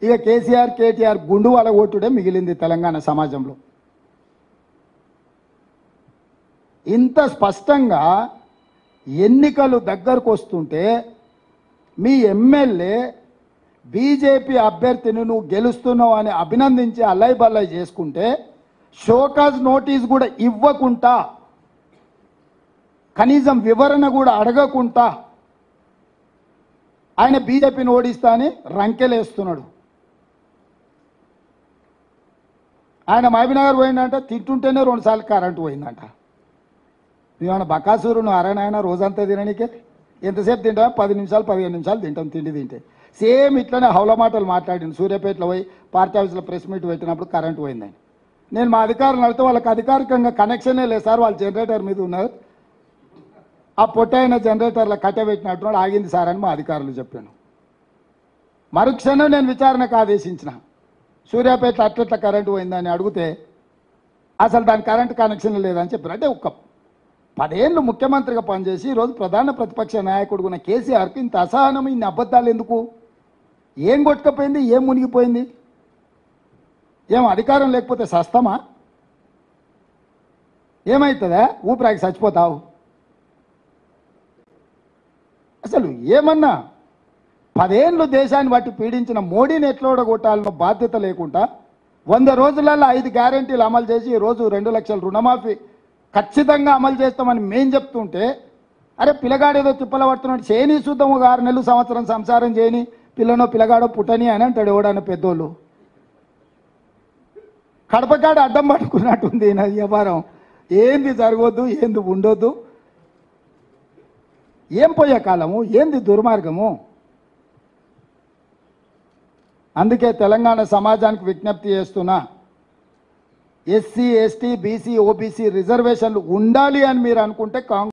ఇక కేసీఆర్ కేటీఆర్ గుండు వాళ్ళ ఓటుడే మిగిలింది తెలంగాణ సమాజంలో. ఇంత స్పష్టంగా ఎన్నికలు దగ్గరకు వస్తుంటే మీ ఎమ్మెల్యే బీజేపీ అభ్యర్థిని నువ్వు గెలుస్తున్నావు అని అభినందించి అల్లై బల్లై చేసుకుంటే షోకాజ్ నోటీస్ కూడా ఇవ్వకుండా కనీసం వివరణ కూడా అడగకుండా ఆయన బీజేపీని ఓడిస్తా అని రంకెలేస్తున్నాడు. ఆయన మహబూబ్నగర్ పోయిందంట, తింటుంటేనే 2 సార్లు కరెంటు పోయిందంట. మేమన్నా బకాసూరును అరణాయన రోజంతా తిననీకే ఎంతసేపు తింటాం? 10 నిమిషాలు 15 నిమిషాలు తింటాం తిండి తింటే. సేమ్ ఇట్లనే హౌల మాటలు మాట్లాడింది. సూర్యాపేటలో పోయి పార్టీ ఆఫీస్లో ప్రెస్ మీట్ పెట్టినప్పుడు కరెంటు పోయిందని. నేను మా అధికారులు అడిగితే వాళ్ళకి అధికారికంగా కనెక్షనే లేదు సార్, వాళ్ళు జనరేటర్ మీద ఉన్నారు, ఆ పొట్టైన జనరేటర్లో కట్టబెట్టినట్టు ఆగింది సార్ అని మా అధికారులు చెప్పాను. మరుక్షణం నేను విచారణకు ఆదేశించిన. సూర్యాపేట అట్లెట్ల కరెంటు పోయిందని అడిగితే అసలు దాని కరెంటు కనెక్షన్ లేదని చెప్పారు. అంటే ఒక 10 ఏళ్ళు ముఖ్యమంత్రిగా పనిచేసి ఈరోజు ప్రధాన ప్రతిపక్ష నాయకుడు ఉన్న కేసీఆర్కి ఇంత అసహనం, ఇన్ని అబద్ధాలు ఎందుకు? ఏం కొట్టుకపోయింది? ఏం మునిగిపోయింది? ఏం అధికారం లేకపోతే సస్తమా? ఏమవుతుందా? ఊపిరాకి చచ్చిపోతావు? అసలు ఏమన్నా 10 ఏళ్ళు దేశాన్ని బట్టి పీడించిన మోడీని ఎట్లా ఓడగొట్టాలన్న బాధ్యత లేకుండా 100 రోజులలో 5 గ్యారెంటీలు అమలు చేసి ఈరోజు 2 లక్షల రుణమాఫీ ఖచ్చితంగా అమలు చేస్తామని మేం చెప్తుంటే, అరే పిల్లగాడేదో తిప్పల పడుతున్నాడు, చేయని చూద్దాం, 6 నెలలు సంవత్సరం సంసారం చేయని, పిల్లనో పిల్లగాడో పుట్టని అని అంటాడు ఎవడన్న పెద్దోళ్ళు. కడపకాడ అడ్డం పట్టుకున్నట్టుంది నా వ్యవహారం. ఏంది జరగొద్దు, ఏంది ఉండొద్దు, ఏం పోయే కాలము, ఏంది దుర్మార్గము? అందుకే తెలంగాణ సమాజానికి విజ్ఞప్తి చేస్తున్నా, ఎస్సీ ఎస్టీ బీసీ ఓబీసీ రిజర్వేషన్లు ఉండాలి అని మీరు అనుకుంటే